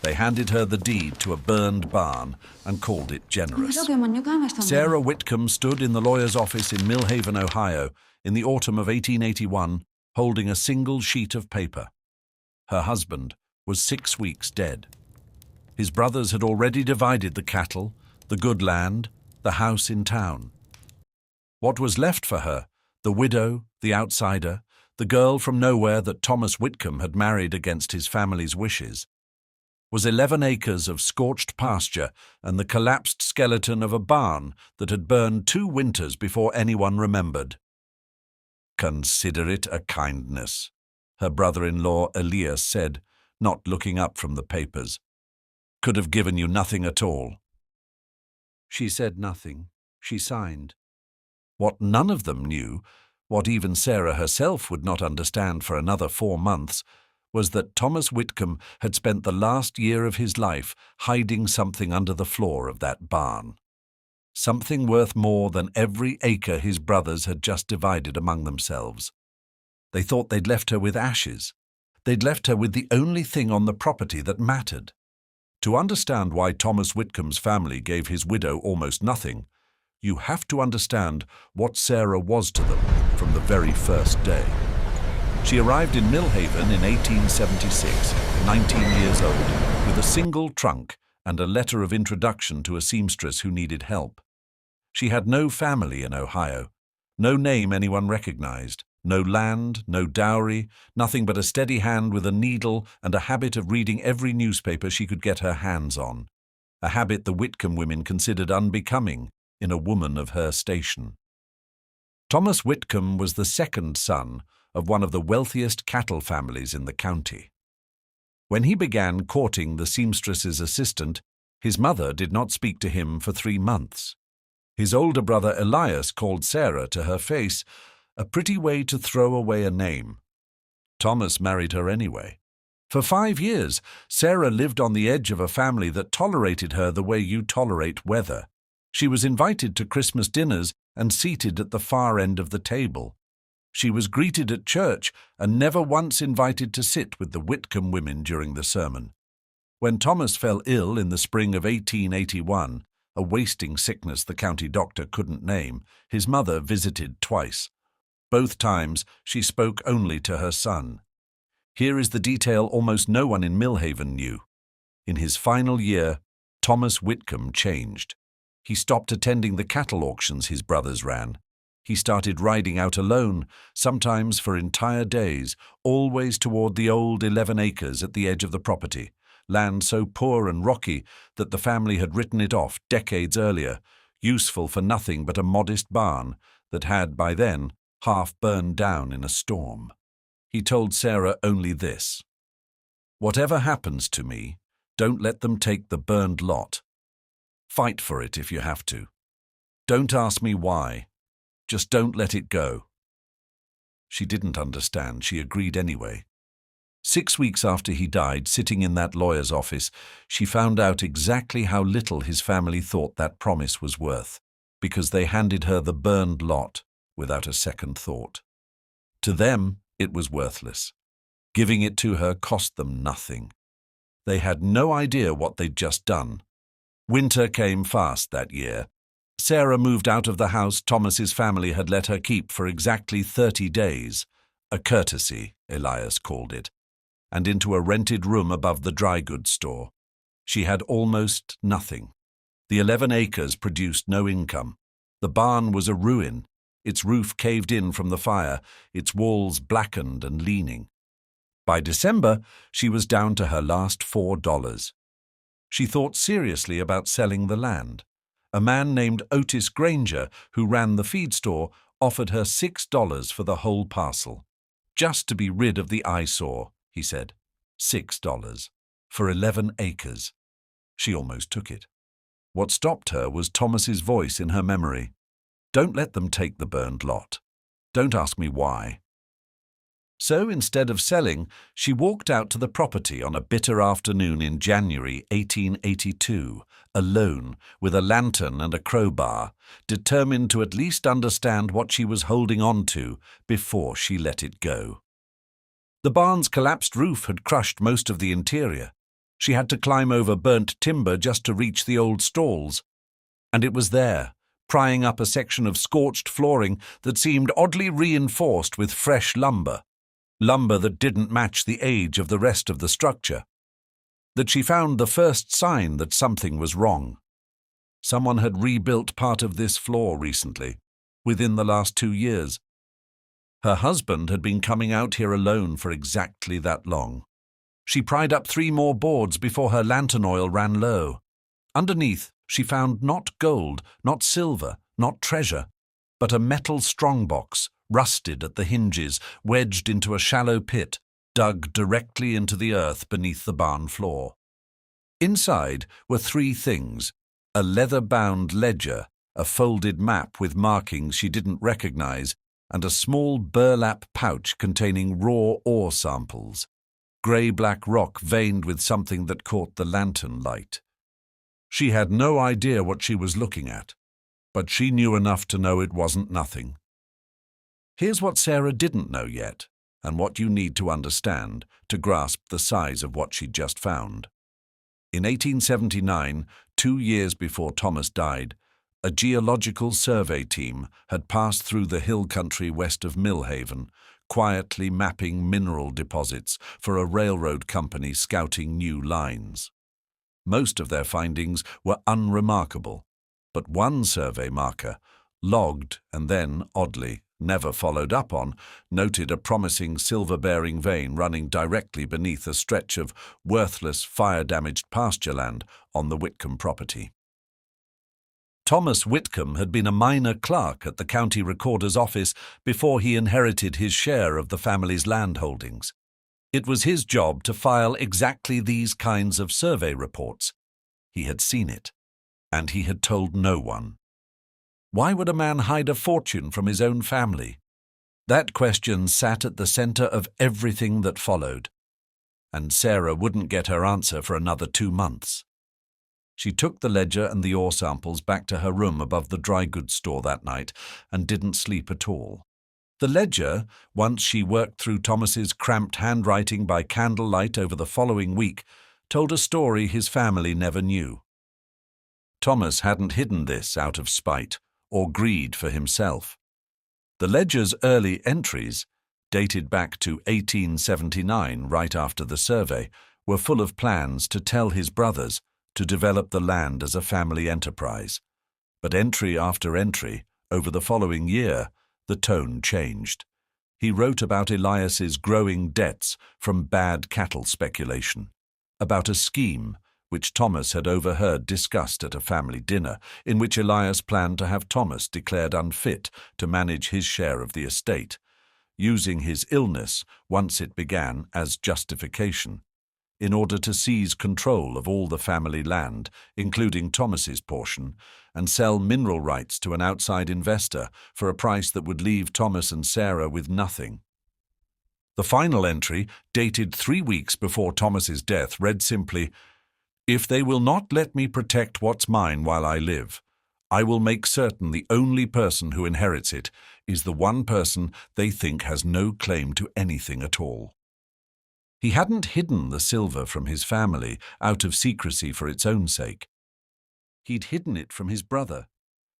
They handed her the deed to a burned barn and called it generous. Sarah Whitcomb stood in the lawyer's office in Millhaven, Ohio, in the autumn of 1881, holding a single sheet of paper. Her husband was 6 weeks dead. His brothers had already divided the cattle, the good land, the house in town. What was left for her, the widow, the outsider, the girl from nowhere that Thomas Whitcomb had married against his family's wishes, was 11 acres of scorched pasture and the collapsed skeleton of a barn that had burned 2 winters before anyone remembered. "Consider it a kindness," her brother-in-law Elias said, not looking up from the papers. "Could have given you nothing at all." She said nothing. She signed. What none of them knew, what even Sarah herself would not understand for another 4 months, was that Thomas Whitcomb had spent the last year of his life hiding something under the floor of that barn. Something worth more than every acre his brothers had just divided among themselves. They thought they'd left her with ashes. They'd left her with the only thing on the property that mattered. To understand why Thomas Whitcomb's family gave his widow almost nothing, you have to understand what Sarah was to them from the very first day. She arrived in Millhaven in 1876, 19 years old, with a single trunk and a letter of introduction to a seamstress who needed help. She had no family in Ohio, no name anyone recognized, no land, no dowry, nothing but a steady hand with a needle and a habit of reading every newspaper she could get her hands on, a habit the Whitcomb women considered unbecoming in a woman of her station. Thomas Whitcomb was the second son of one of the wealthiest cattle families in the county. When he began courting the seamstress's assistant, his mother did not speak to him for 3 months. His older brother Elias called Sarah to her face, a pretty way to throw away a name. Thomas married her anyway. For 5 years, Sarah lived on the edge of a family that tolerated her the way you tolerate weather. She was invited to Christmas dinners and seated at the far end of the table. She was greeted at church and never once invited to sit with the Whitcomb women during the sermon. When Thomas fell ill in the spring of 1881, a wasting sickness the county doctor couldn't name, his mother visited twice. Both times she spoke only to her son. Here is the detail almost no one in Millhaven knew. In his final year, Thomas Whitcomb changed. He stopped attending the cattle auctions his brothers ran. He started riding out alone, sometimes for entire days, always toward the old 11 acres at the edge of the property, land so poor and rocky that the family had written it off decades earlier, useful for nothing but a modest barn that had, by then, half burned down in a storm. He told Sarah only this: "Whatever happens to me, don't let them take the burned lot. Fight for it if you have to. Don't ask me why. Just don't let it go." She didn't understand. She agreed anyway. 6 weeks after he died, sitting in that lawyer's office, she found out exactly how little his family thought that promise was worth, because they handed her the burned lot without a second thought. To them, it was worthless. Giving it to her cost them nothing. They had no idea what they'd just done. Winter came fast that year. Sarah moved out of the house Thomas's family had let her keep for exactly 30 days, a courtesy, Elias called it, and into a rented room above the dry goods store. She had almost nothing. The 11 acres produced no income. The barn was a ruin, its roof caved in from the fire, its walls blackened and leaning. By December, she was down to her last $4. She thought seriously about selling the land. A man named Otis Granger, who ran the feed store, offered her $6 for the whole parcel. Just to be rid of the eyesore, he said. $6 for 11 acres. She almost took it. What stopped her was Thomas's voice in her memory. "Don't let them take the burned lot. Don't ask me why." So instead of selling, she walked out to the property on a bitter afternoon in January 1882, alone, with a lantern and a crowbar, determined to at least understand what she was holding on to before she let it go. The barn's collapsed roof had crushed most of the interior. She had to climb over burnt timber just to reach the old stalls. And it was there, prying up a section of scorched flooring that seemed oddly reinforced with fresh lumber that didn't match the age of the rest of the structure, that she found the first sign that something was wrong. Someone had rebuilt part of this floor recently, within the last 2 years. Her husband had been coming out here alone for exactly that long. She pried up 3 more boards before her lantern oil ran low. Underneath, she found not gold, not silver, not treasure, but a metal strongbox, rusted at the hinges, wedged into a shallow pit, dug directly into the earth beneath the barn floor. Inside were 3 things: a leather-bound ledger, a folded map with markings she didn't recognize, and a small burlap pouch containing raw ore samples, grey-black rock veined with something that caught the lantern light. She had no idea what she was looking at, but she knew enough to know it wasn't nothing. Here's what Sarah didn't know yet, and what you need to understand to grasp the size of what she'd just found. In 1879, 2 years before Thomas died, a geological survey team had passed through the hill country west of Millhaven, quietly mapping mineral deposits for a railroad company scouting new lines. Most of their findings were unremarkable, but one survey marker, logged and then, oddly, never followed up on, noted a promising silver-bearing vein running directly beneath a stretch of worthless, fire-damaged pasture land on the Whitcomb property. Thomas Whitcomb had been a minor clerk at the county recorder's office before he inherited his share of the family's land holdings. It was his job to file exactly these kinds of survey reports. He had seen it, and he had told no one. Why would a man hide a fortune from his own family? That question sat at the center of everything that followed, and Sarah wouldn't get her answer for another 2 months. She took the ledger and the ore samples back to her room above the dry goods store that night and didn't sleep at all. The ledger, once she worked through Thomas's cramped handwriting by candlelight over the following week, told a story his family never knew. Thomas hadn't hidden this out of spite or greed for himself. The ledger's early entries, dated back to 1879, right after the survey, were full of plans to tell his brothers to develop the land as a family enterprise. But entry after entry, over the following year, the tone changed. He wrote about Elias's growing debts from bad cattle speculation, about a scheme which Thomas had overheard discussed at a family dinner, in which Elias planned to have Thomas declared unfit to manage his share of the estate, using his illness, once it began, as justification, in order to seize control of all the family land, including Thomas's portion, and sell mineral rights to an outside investor for a price that would leave Thomas and Sarah with nothing. The final entry, dated 3 weeks before Thomas's death, read simply, "If they will not let me protect what's mine while I live, I will make certain the only person who inherits it is the one person they think has no claim to anything at all." He hadn't hidden the silver from his family out of secrecy for its own sake. He'd hidden it from his brother,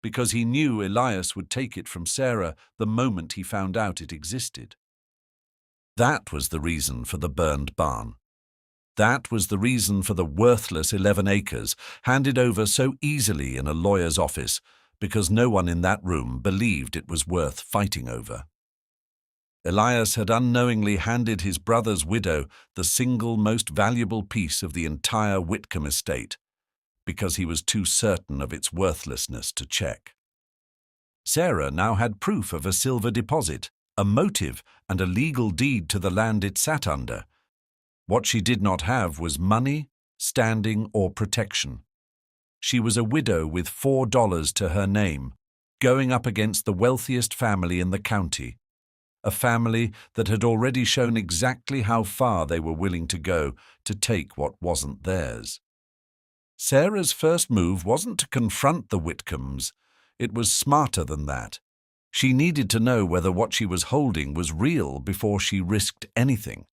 because he knew Elias would take it from Sarah the moment he found out it existed. That was the reason for the burned barn. That was the reason for the worthless 11 acres handed over so easily in a lawyer's office, because no one in that room believed it was worth fighting over. Elias had unknowingly handed his brother's widow the single most valuable piece of the entire Whitcomb estate, because he was too certain of its worthlessness to check. Sarah now had proof of a silver deposit, a motive, and a legal deed to the land it sat under. What she did not have was money, standing, or protection. She was a widow with $4 to her name, going up against the wealthiest family in the county, a family that had already shown exactly how far they were willing to go to take what wasn't theirs. Sarah's first move wasn't to confront the Whitcombs. It was smarter than that. She needed to know whether what she was holding was real before she risked anything,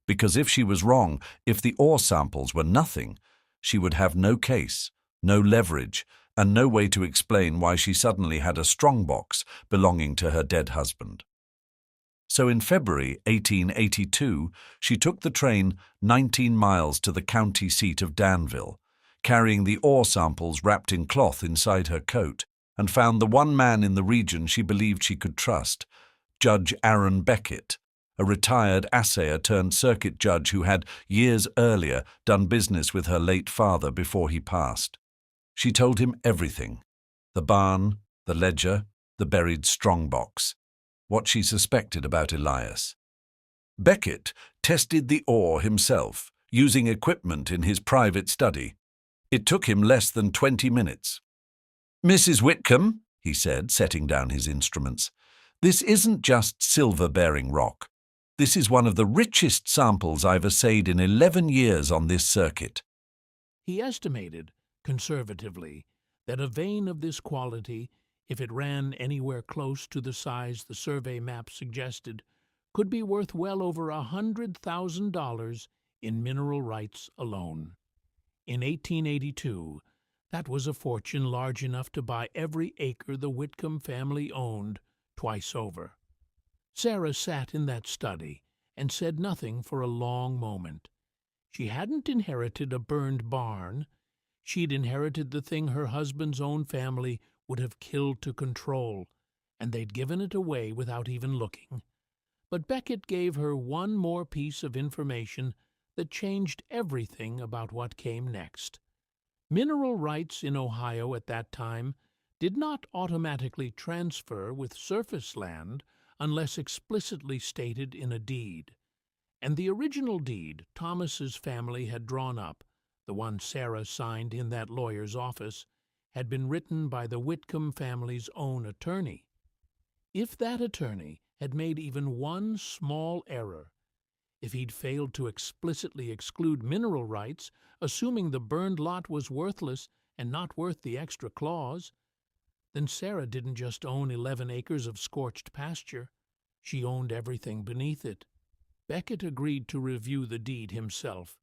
Because if she was wrong, if the ore samples were nothing, she would have no case, no leverage, and no way to explain why she suddenly had a strongbox belonging to her dead husband. So in February 1882, she took the train 19 miles to the county seat of Danville, carrying the ore samples wrapped in cloth inside her coat, and found the one man in the region she believed she could trust, Judge Aaron Beckett, a retired assayer turned circuit judge who had, years earlier, done business with her late father before he passed. She told him everything: the barn, the ledger, the buried strongbox, what she suspected about Elias. Beckett tested the ore himself, using equipment in his private study. It took him less than 20 minutes. "Mrs. Whitcomb," he said, setting down his instruments, "this isn't just silver-bearing rock. This is one of the richest samples I've assayed in 11 years on this circuit." He estimated, conservatively, that a vein of this quality, if it ran anywhere close to the size the survey map suggested, could be worth well over $100,000 in mineral rights alone. In 1882, that was a fortune large enough to buy every acre the Whitcomb family owned twice over. Sarah sat in that study and said nothing for a long moment. She hadn't inherited a burned barn. She'd inherited the thing her husband's own family would have killed to control, and they'd given it away without even looking. But Beckett gave her one more piece of information that changed everything about what came next. Mineral rights in Ohio at that time did not automatically transfer with surface land unless explicitly stated in a deed. And the original deed Thomas's family had drawn up, the one Sarah signed in that lawyer's office, had been written by the Whitcomb family's own attorney. If that attorney had made even one small error, if he'd failed to explicitly exclude mineral rights, assuming the burned lot was worthless and not worth the extra clause, then Sarah didn't just own 11 acres of scorched pasture. She owned everything beneath it. Beckett agreed to review the deed himself.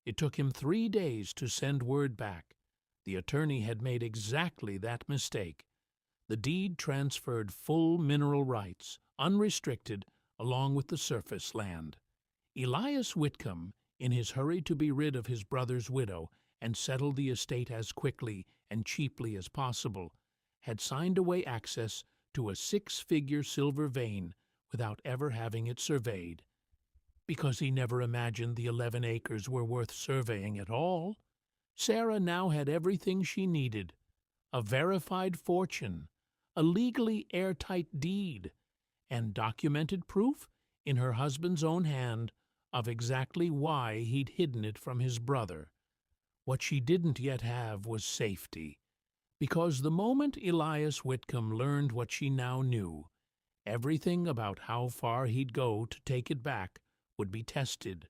It took him 3 days to send word back. The attorney had made exactly that mistake. The deed transferred full mineral rights, unrestricted, along with the surface land. Elias Whitcomb, in his hurry to be rid of his brother's widow and settle the estate as quickly and cheaply as possible, had signed away access to a 6-figure silver vein without ever having it surveyed, because he never imagined the 11 acres were worth surveying at all. Sarah now had everything she needed: a verified fortune, a legally airtight deed, and documented proof in her husband's own hand of exactly why he'd hidden it from his brother. What she didn't yet have was safety, because the moment Elias Whitcomb learned what she now knew, everything about how far he'd go to take it back would be tested.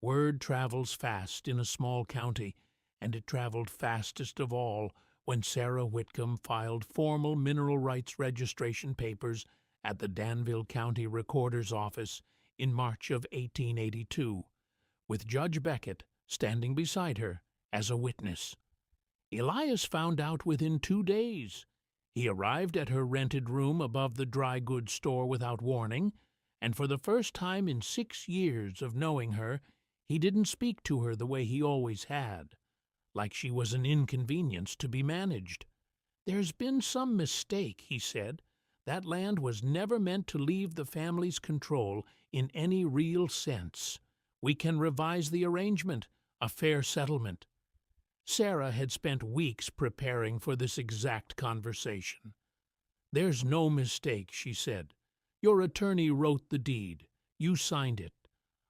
Word travels fast in a small county, and it traveled fastest of all when Sarah Whitcomb filed formal mineral rights registration papers at the Danville County Recorder's Office in March of 1882, with Judge Beckett standing beside her as a witness. Elias found out within 2 days. He arrived at her rented room above the dry goods store without warning, and for the first time in 6 years of knowing her, he didn't speak to her the way he always had, like she was an inconvenience to be managed. "There's been some mistake," he said. "That land was never meant to leave the family's control in any real sense. We can revise the arrangement, a fair settlement." Sarah had spent weeks preparing for this exact conversation. "There's no mistake," she said. "Your attorney wrote the deed. You signed it.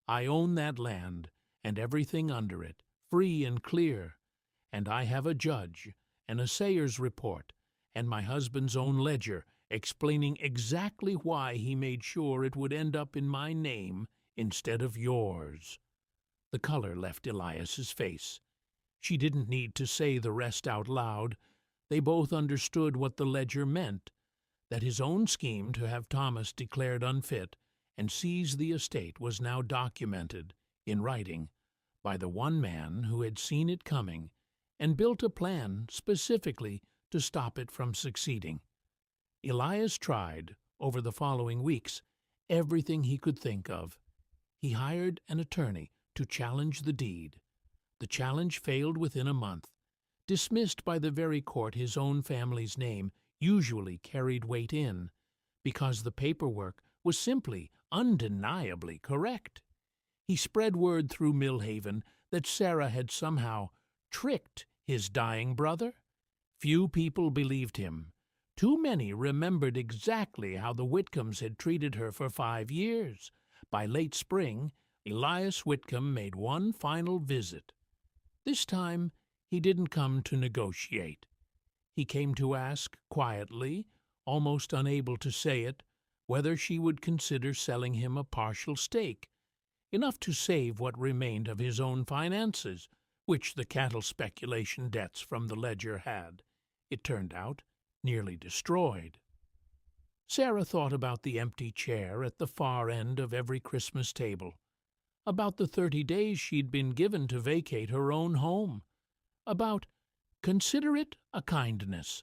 I own that land and everything under it, free and clear. And I have a judge, an assayer's report, and my husband's own ledger explaining exactly why he made sure it would end up in my name instead of yours." The color left Elias's face. She didn't need to say the rest out loud. They both understood what the ledger meant, that his own scheme to have Thomas declared unfit and seize the estate was now documented in writing, by the one man who had seen it coming and built a plan specifically to stop it from succeeding. Elias tried, over the following weeks, everything he could think of. He hired an attorney to challenge the deed. The challenge failed within a month, dismissed by the very court his own family's name usually carried weight in, because the paperwork was simply undeniably correct. He spread word through Millhaven that Sarah had somehow tricked his dying brother. Few people believed him. Too many remembered exactly how the Whitcombs had treated her for 5 years. By late spring, Elias Whitcomb made one final visit. This time, he didn't come to negotiate. He came to ask, quietly, almost unable to say it, whether she would consider selling him a partial stake, enough to save what remained of his own finances, which the cattle speculation debts from the ledger had, it turned out, nearly destroyed. Sarah thought about the empty chair at the far end of every Christmas table, about the 30 days she'd been given to vacate her own home, about "consider it a kindness,"